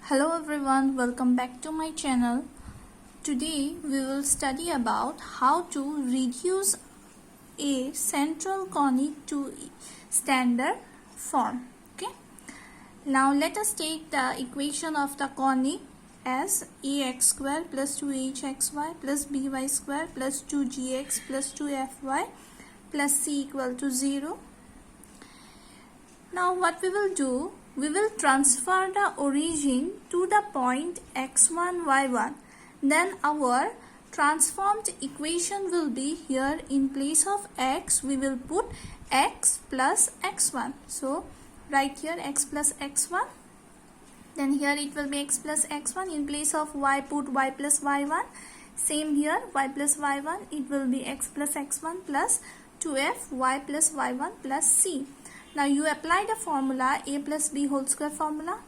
Hello everyone, welcome back to my channel. Today we will study about how to reduce a central conic to standard form. Okay. Now let us take the equation of the conic as ax square plus 2hxy plus by square plus 2gx plus 2fy plus c equal to 0. Now what we will do, we will transfer the origin to the point x1, y1. Then our transformed equation will be here. In place of x, we will put x plus x1. So write here x plus x1. Then here it will be x plus x1. In place of y, put y plus y1. Same here, y plus y1. It will be x plus x1 plus 2f y plus y1 plus c. Now you apply the formula a plus b whole square formula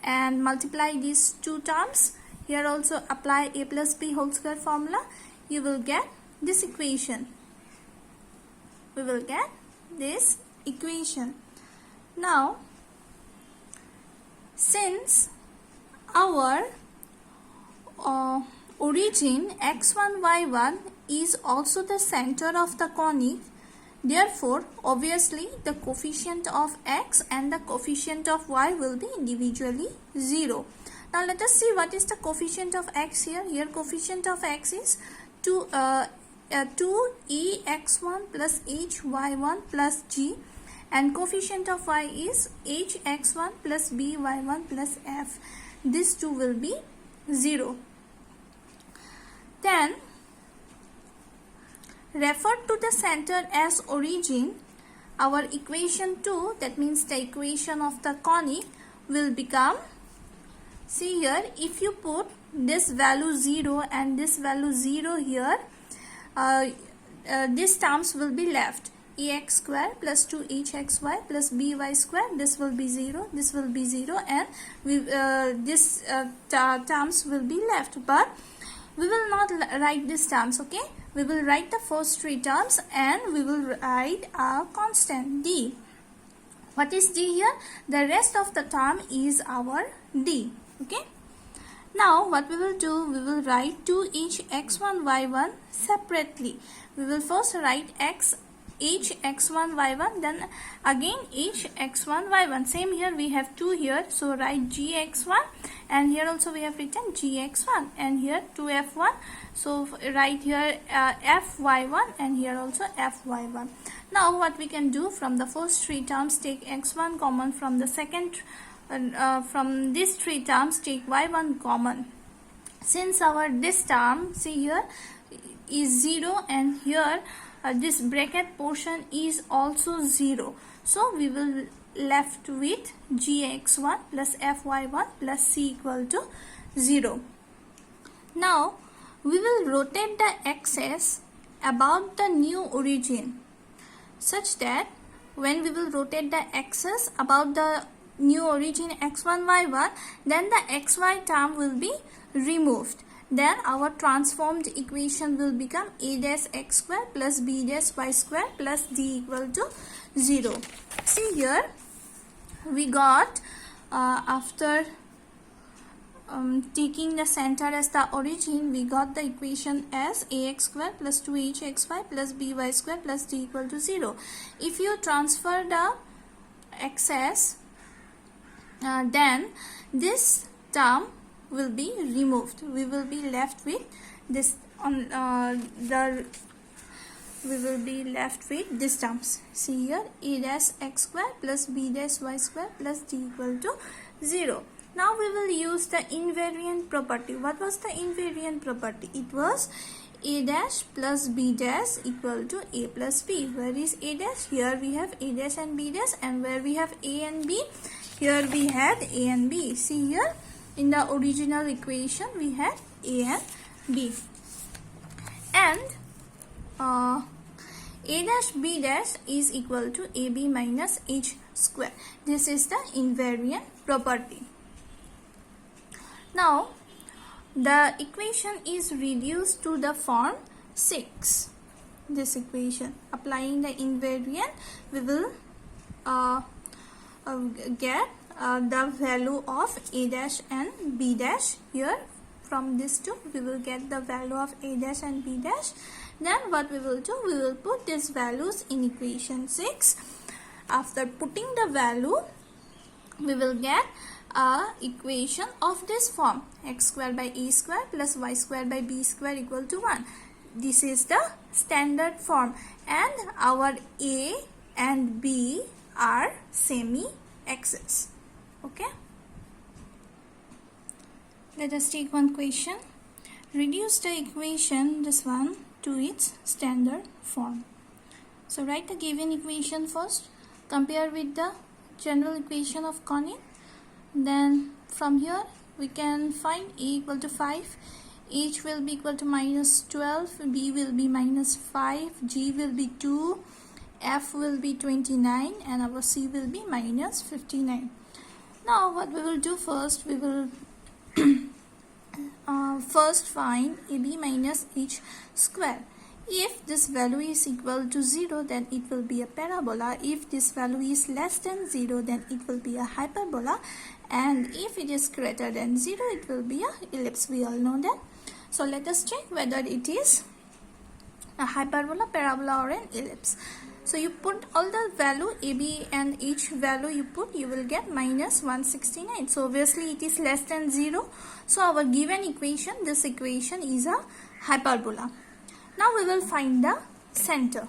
and multiply these two terms. Here also apply a plus b whole square formula. You will get this equation. We will get this equation. Now since our origin x1 y1 is also the center of the conic, therefore, obviously, the coefficient of x and the coefficient of y will be individually 0. Now, let us see what is the coefficient of x here. Here, coefficient of x is 2ex1 plus hy1 plus g, and coefficient of y is hx1 plus by1 plus f. These two will be 0. Then, referred to the center as origin, our equation 2, that means the equation of the conic, will become, see here, if you put this value 0 and this value 0 here, these terms will be left. Ax square plus 2hxy plus by square, this will be 0, this will be 0, and this terms will be left. But we will not write these terms, okay? We will write the first three terms and we will write a constant d. What is d here? The rest of the term is our d, okay? Now what we will do, we will write 2hx1 y1 separately. We will first write hx1 y1, then again hx1 y1. Same here, we have 2 here, so write gx1, and here also we have written gx1, and here 2f1, so write here fy1, and here also fy1. Now what we can do, from the first three terms take x1 common, from the second from these three terms take y1 common. Since our this term, see here, is 0, and here this bracket portion is also 0, so we will left with gx1 plus fy1 plus c equal to 0. Now we will rotate the axis about the new origin such that when we will rotate the axis about the new origin x1 y1, then the xy term will be removed. Then our transformed equation will become a dash x square plus b dash y square plus d equal to 0. See here, we got after taking the center as the origin, we got the equation as ax square plus 2hxy plus by square plus d equal to 0. If you transfer the axis, then this term will be removed. We will be left with this we will be left with these terms. See here, a dash x square plus b dash y square plus d equal to 0. Now we will use the invariant property. What was the invariant property? It was a dash plus b dash equal to a plus b. Where is a dash? Here we have a dash and b dash, and where we have a and b, here we had a and b. See here, in the original equation we had a and b, and a dash b dash is equal to ab minus h square. This is the invariant property. Now the equation is reduced to the form 6. This equation, applying the invariant, we will get the value of a dash and b dash here. From this two we will get the value of a dash and b dash. Then what we will do, we will put these values in equation 6. After putting the value, we will get a equation of this form: x square by a square plus y square by b square equal to 1. This is the standard form, and our a and b are semi-axis. Okay. Let us take one question. Reduce the equation, this one, to its standard form. So write the given equation first. Compare with the general equation of conic. Then from here we can find a equal to 5. H will be equal to minus 12. B will be minus 5. G will be 2. F will be 29. And our C will be minus 59. Now what we will do first, we will first find AB minus H square. If this value is equal to 0, then it will be a parabola. If this value is less than 0, then it will be a hyperbola. And if it is greater than 0, it will be a ellipse. We all know that. So let us check whether it is a hyperbola, parabola, or an ellipse. So you put all the value, AB and each value you put, you will get minus 169. So obviously it is less than 0. So our given equation, this equation is a hyperbola. Now we will find the center.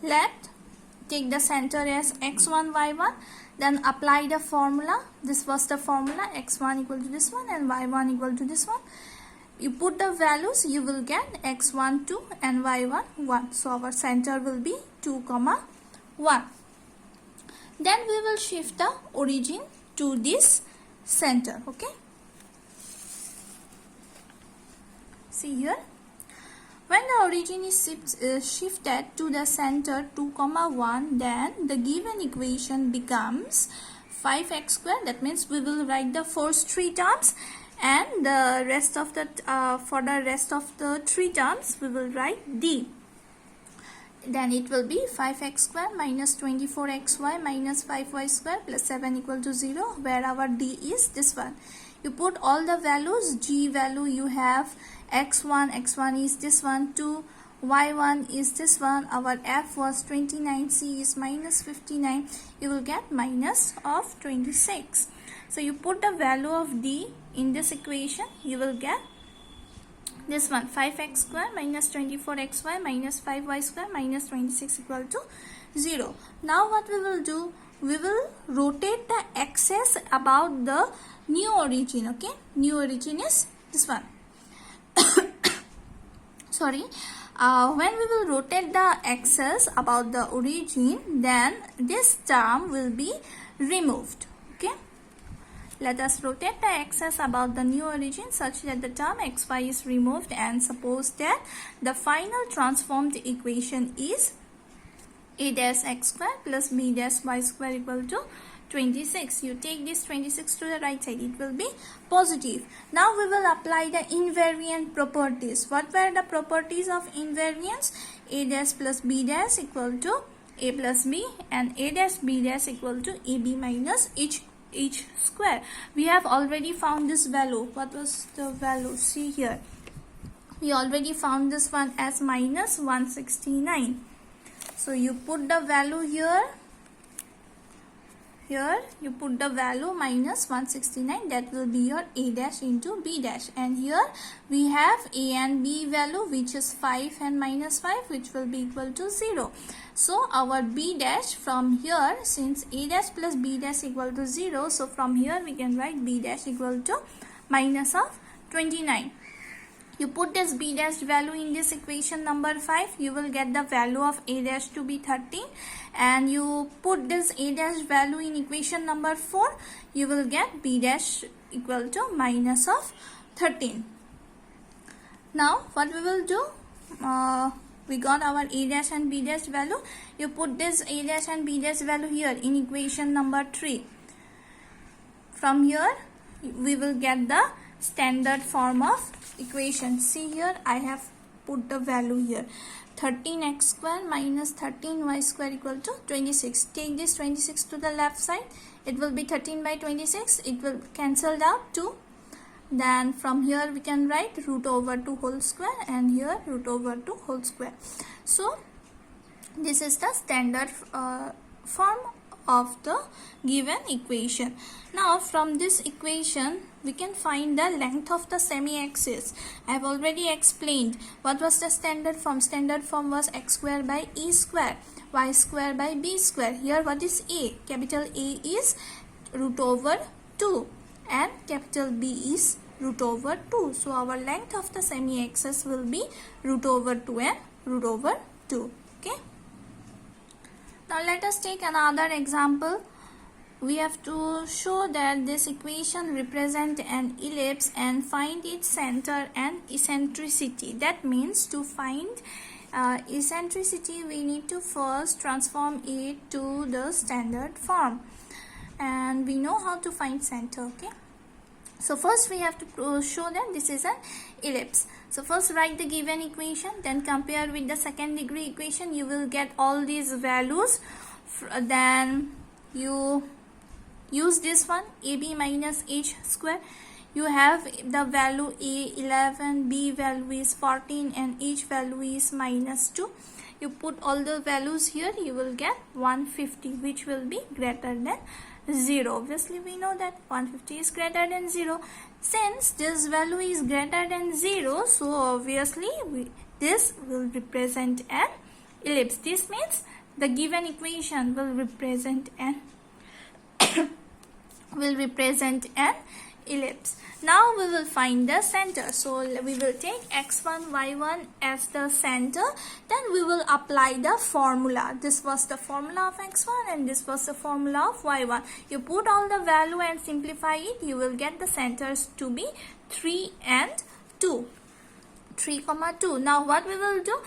Let take the center as x1, y1. Then apply the formula. This was the formula, x1 equal to this one and y1 equal to this one. You put the values, you will get x1 2 and y1 1. So our center will be 2, 1. Then we will shift the origin to this center. Okay. See here. When the origin is shifted to the center 2, 1, then the given equation becomes 5x square. That means we will write the first 3 terms. And the rest of the for the rest of the 3 terms we will write d. Then it will be 5x square minus 24xy minus 5y square plus 7 equal to 0, where our d is this one. You put all the values. G value you have x1 is this one, 2, y1 is this one, our f was 29, c is minus 59. You will get minus of 26. So you put the value of d in this equation, you will get this one, 5x square minus 24xy minus 5y square minus 26 equal to 0. Now what we will do, we will rotate the axis about the new origin. Okay, new origin is this one. Sorry. When we will rotate the axis about the origin, then this term will be removed. Okay. Let us rotate the axis about the new origin such that the term xy is removed, and suppose that the final transformed equation is a dash x square plus b dash y square equal to 26. You take this 26 to the right side, it will be positive. Now we will apply the invariant properties. What were the properties of invariance? A dash plus b dash equal to a plus b, and a dash b dash equal to ab minus h square. We have already found this value. What was the value? See here. We already found this one as minus 169. So you put the value here. Here you put the value minus 169. That will be your a dash into b dash. And here we have a and b value, which is 5 and minus 5, which will be equal to 0. So our b dash from here, since a dash plus b dash equal to 0, so from here we can write b dash equal to minus of 29. You put this b dash value in this equation number 5, you will get the value of a dash to be 13, and you put this a dash value in equation number 4, you will get b dash equal to minus of 13. Now what we will do, we got our a dash and b dash value. You put this a dash and b dash value here in equation number 3. From here we will get the standard form of equation. See here, I have put the value here. 13x square minus 13y square equal to 26. Take this 26 to the left side. It will be 13 by 26. It will cancel out 2. Then from here we can write root over 2 whole square, and here root over 2 whole square. So this is the standard form of the given equation. Now from this equation we can find the length of the semi-axis. I have already explained what was the standard form. Standard form was x square by e square, y square by b square. Here what is a? Capital A is root over 2 and capital B is root over 2. So our length of the semi-axis will be root over 2 and root over 2. Okay. Now let us take another example. We have to show that this equation represents an ellipse and find its center and eccentricity. That means to find eccentricity we need to first transform it to the standard form, and we know how to find center. Okay. So first we have to show that this is an ellipse. So first write the given equation, then compare with the second degree equation. You will get all these values. Then you use this one, ab minus h square. You have the value a 11, b value is 14 and h value is minus 2. You put all the values here, you will get 150, which will be greater than 0. Obviously we know that 150 is greater than 0. Since this value is greater than 0, so obviously this will represent an ellipse. This means the given equation will represent an ellipse. Now we will find the center. So we will take x1, y1 as the center. Then we will apply the formula. This was the formula of x1 and this was the formula of y1. You put all the value and simplify it. You will get the centers to be 3 and 2. 3, 2. Now what we will do?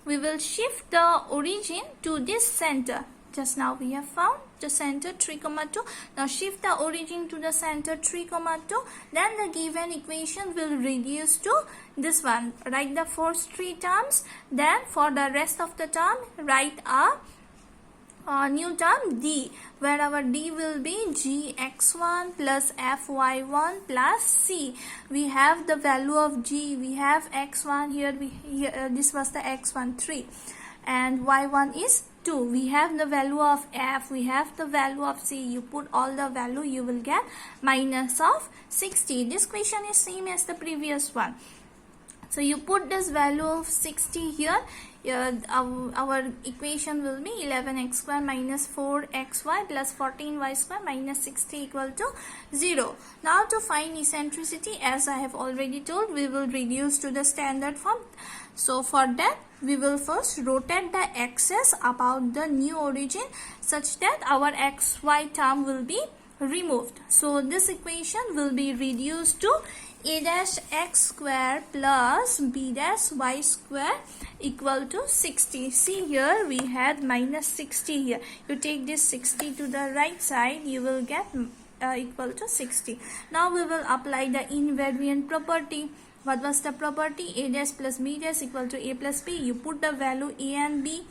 We will shift the origin to this center. Just now we have found the center 3, 2. Now shift the origin to the center 3, 2. Then the given equation will reduce to this one. Write the first 3 terms. Then for the rest of the term, write a new term d, where our d will be gx1 plus fy1 plus c. We have the value of g. We have x1 here. This was the x1 3 and y1 is 2. We have the value of f, we have the value of c. You put all the value, you will get minus of 60. This question is same as the previous one. So you put this value of 60 here. Our equation will be 11x square minus 4xy plus 14y square minus 60 equal to 0. Now to find eccentricity, as I have already told, we will reduce to the standard form. So for that, we will first rotate the axis about the new origin such that our xy term will be removed. So this equation will be reduced to a dash x square plus b dash y square equal to 60. See here we had minus 60 here. You take this 60 to the right side, you will get equal to 60. Now we will apply the invariant property. What was the property? A dash plus b dash equal to a plus b. You put the value a and b,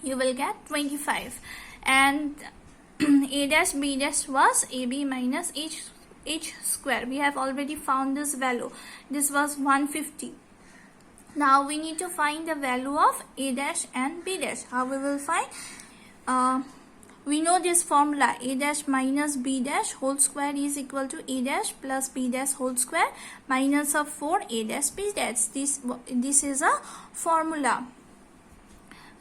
you will get 25. And a dash b dash was ab minus h square. We have already found this value. This was 150. Now we need to find the value of a dash and b dash. How we will find? We know this formula, a dash minus b dash whole square is equal to a dash plus b dash whole square minus of 4 a dash b dash. This is a formula.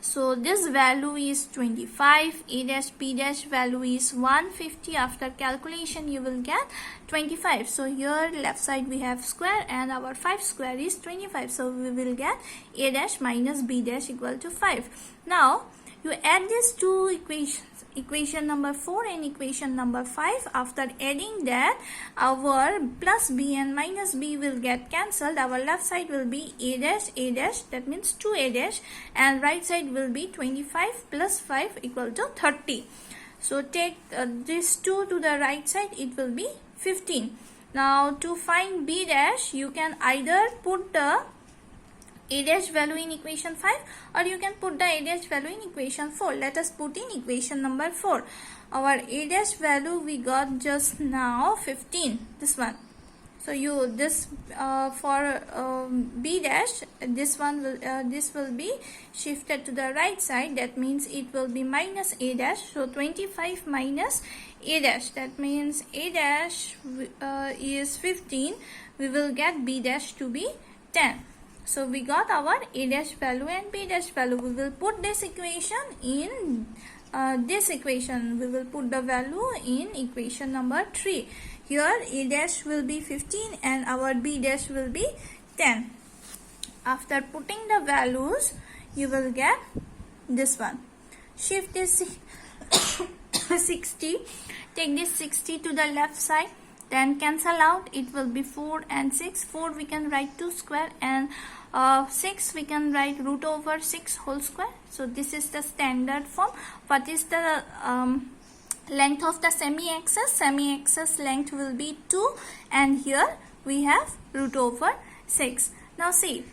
So this value is 25, a dash b dash value is 150. After calculation you will get 25. So here left side we have square and our 5 square is 25. So we will get a dash minus b dash equal to 5. Now you add these two equations, equation number 4 and equation number 5. After adding that, our plus b and minus b will get cancelled. Our left side will be a dash, that means 2a dash, and right side will be 25 plus 5 equal to 30. So take this 2 to the right side, it will be 15. Now to find b dash, you can either put the a dash value in equation 5, or you can put the a dash value in equation 4. Let us put in equation number 4. Our a dash value we got just now 15, this one. So you this for b dash, this will be shifted to the right side. That means it will be minus a dash. So 25 minus a dash, that means a dash is 15. We will get b dash to be 10. So we got our a dash value and b dash value. We will put this equation in this equation. We will put the value in equation number 3. Here a dash will be 15 and our b dash will be 10. After putting the values, you will get this one. Shift this 60. Take this 60 to the left side. Then cancel out. It will be 4 and 6. 4 we can write 2 square, and 6 we can write root over 6 whole square. So this is the standard form. What is the length of the semi-axis? Semi-axis length will be 2, and here we have root over 6. Now see,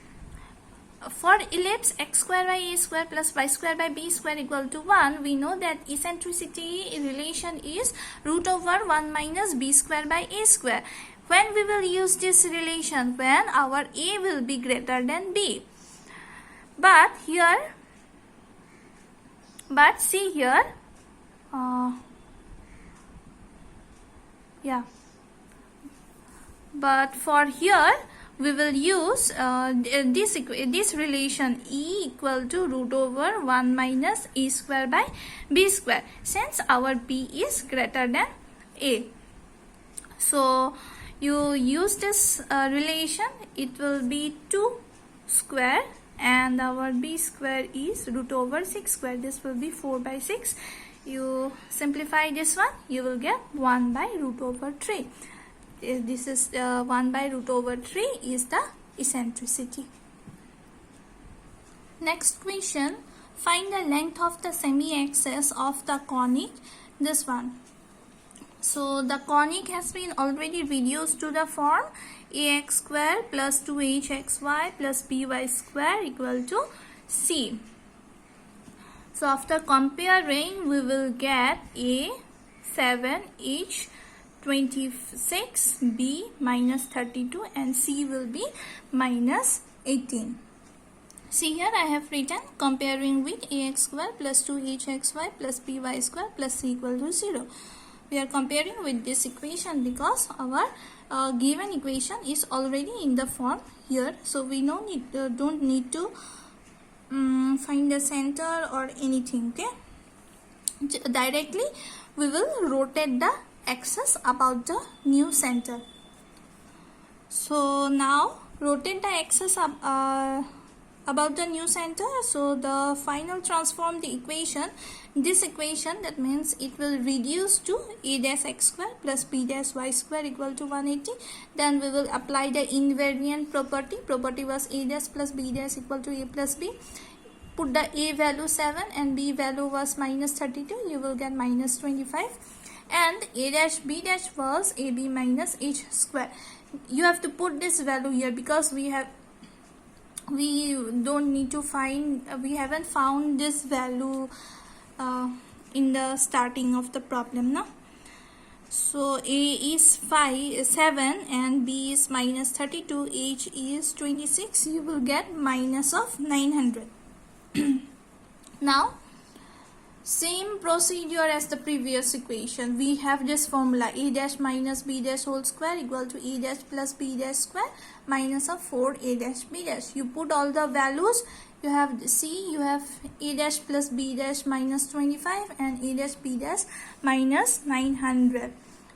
for ellipse x square by a square plus y square by b square equal to 1, we know that eccentricity relation is root over 1 minus b square by a square. When we will use this relation? When our a will be greater than b. But see here, but for here we will use this relation e equal to root over 1 minus a square by b square, since our b is greater than a. So you use this relation, it will be 2 square and our b square is root over 6 square. This will be 4 by 6. You simplify this one, you will get 1 by root over 3. This is 1 by root over 3 is the eccentricity. Next question, find the length of the semi-axis of the conic, this one. So the conic has been already reduced to the form ax square plus 2hxy plus by square equal to c. So after comparing, we will get a 7h 26, b minus 32, and c will be minus 18. See here I have written comparing with ax square plus 2hxy plus by square plus c equal to 0. We are comparing with this equation because our given equation is already in the form here. So we don't need to find the center or anything. Okay, directly we will rotate the axis about the new center. So now rotate the axis about the new center. So the final transform the equation, this equation, that means it will reduce to a dash x square plus b dash y square equal to 180. Then we will apply the invariant property. Property was a dash plus b dash equal to a plus b. Put the a value 7 and b value was minus 32. You will get minus 25. And a dash b dash was ab minus h square. You have to put this value here because we don't need to find, we haven't found this value in the starting of the problem now. So a is 7 and b is minus 32, h is 26. You will get minus of 900. Now same procedure as the previous equation. We have this formula a dash minus b dash whole square equal to a dash plus b dash square minus of 4 a dash b dash. You put all the values. You have c, you have a dash plus b dash minus 25 and a dash b dash minus 900.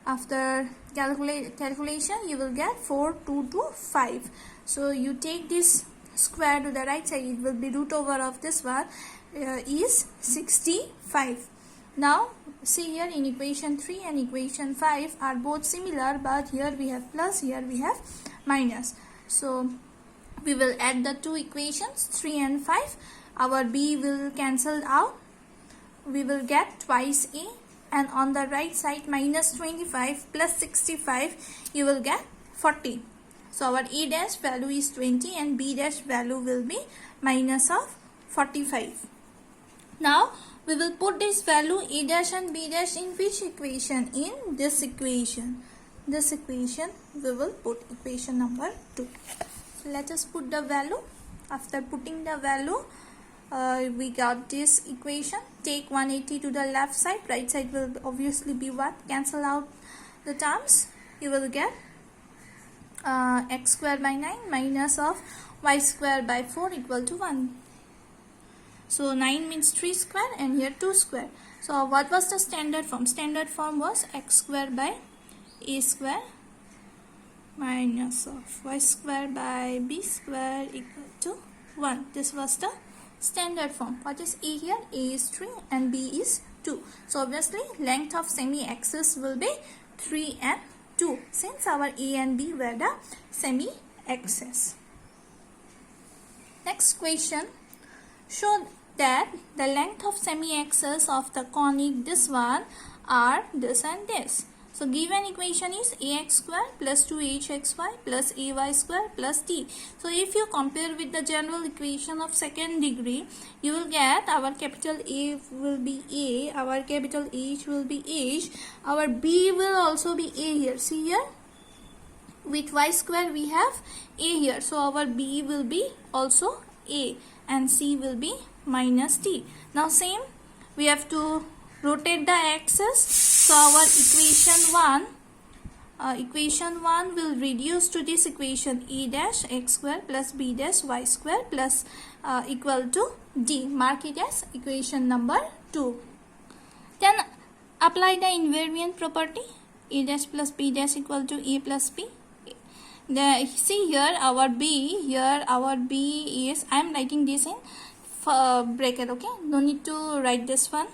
After calculation, you will get 4225. So you take this square to the right side, it will be root over of this one is 65. Now see here in equation 3 and equation 5 are both similar, but here we have plus, here we have minus. So we will add the two equations 3 and 5. Our b will cancel out. We will get twice a, and on the right side minus 25 plus 65 you will get 40. So our a dash value is 20 and b dash value will be minus of 45. Now we will put this value a dash and b dash in which equation? In this equation. This equation we will put equation number 2. So let us put the value. After putting the value, we got this equation. Take 180 to the left side. Right side will obviously be what? Cancel out the terms. You will get x square by 9 minus of y square by 4 equal to 1. So 9 means 3 square and here 2 square. So what was the standard form? Standard form was x square by a square minus of y square by b square equal to 1. This was the standard form. What is a here? A is 3 and b is 2. So obviously length of semi-axis will be 3 and 2 since our a and b were the semi-axis. Next question. Show that the length of semi-axis of the conic this one are this and this. So given equation is ax square plus 2hxy plus ay square plus t. So if you compare with the general equation of second degree, you will get our capital A will be A, our capital H will be H, our B will also be A here. See here, with y square we have A here. So our B will be also A and C will be minus T. Now same, we have to rotate the axis. So our equation 1 will reduce to this equation a dash x square plus b dash y square plus equal to d. Mark it as equation number 2. Then apply the invariant property, a dash plus b dash equal to a plus b. See here our b is, I am writing this in bracket, okay? No need to write this one.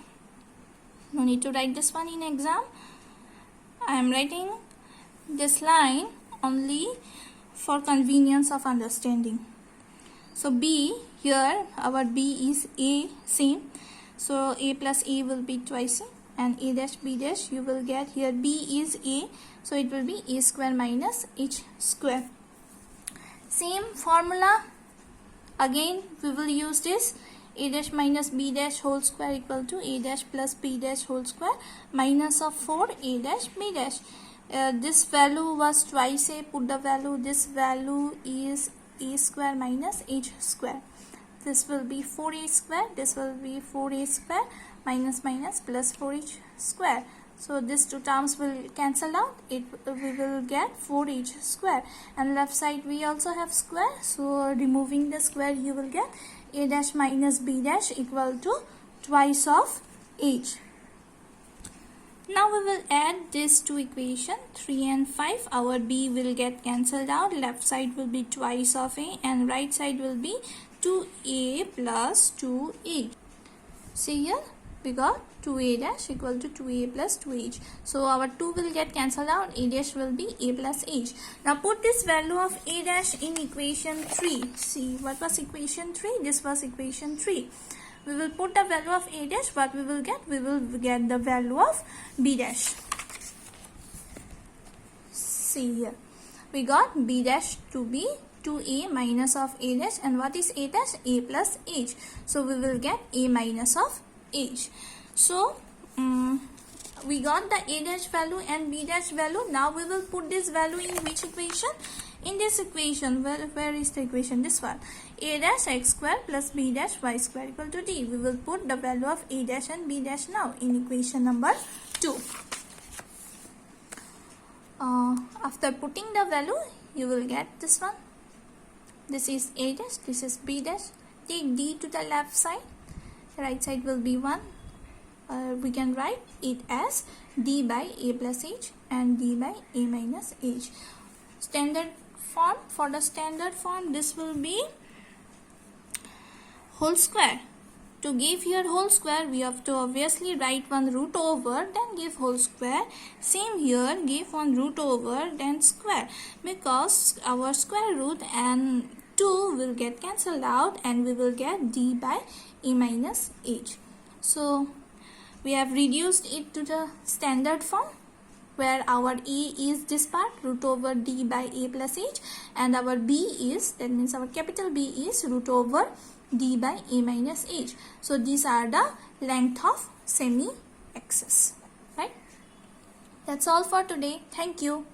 No need to write this one in exam. I am writing this line only for convenience of understanding. So B here, our B is A, same. So A plus A will be twice A and A dash B dash you will get here B is A. So it will be A square minus H square. Same formula. Again we will use this. A dash minus b dash whole square equal to a dash plus b dash whole square minus of 4 a dash b dash. This value was twice a, put the value, this value is a square minus h square. This will be 4a square, this will be 4a square minus minus plus 4h square. So these two terms will cancel out. We will get 4h square and left side we also have square. So removing the square you will get a dash minus b dash equal to twice of h. Now we will add these two equations 3 and 5. Our b will get cancelled out. Left side will be twice of a and right side will be 2a plus 2h. See here we got 2a dash equal to 2a plus 2h. So our 2 will get cancelled out. A dash will be a plus h. Now put this value of a dash in equation 3. See, what was equation 3? This was equation 3. We will put the value of a dash. What we will get? We will get the value of b dash. See here. We got b dash to be 2a minus of a dash. And what is a dash? A plus h. So we will get a minus of h. So we got the a dash value and b dash value. Now we will put this value in which equation? In this equation. Where is the equation? This one. A dash x square plus b dash y square equal to d. We will put the value of a dash and b dash now in equation number 2. After putting the value, you will get this one. This is a dash, this is b dash. Take d to the left side. Right side will be 1. We can write it as d by a plus h and d by a minus h. Standard form, for the standard form this will be whole square. To give here whole square we have to obviously write one root over then give whole square. Same here, give one root over then square, because our square root and 2 will get cancelled out and we will get d by a minus h. So we have reduced it to the standard form. where our a is this part, root over d by a plus h, and our b is, that means our capital B is root over d by a minus h. So these are the length of semi-axis, right? That's all for today. Thank you.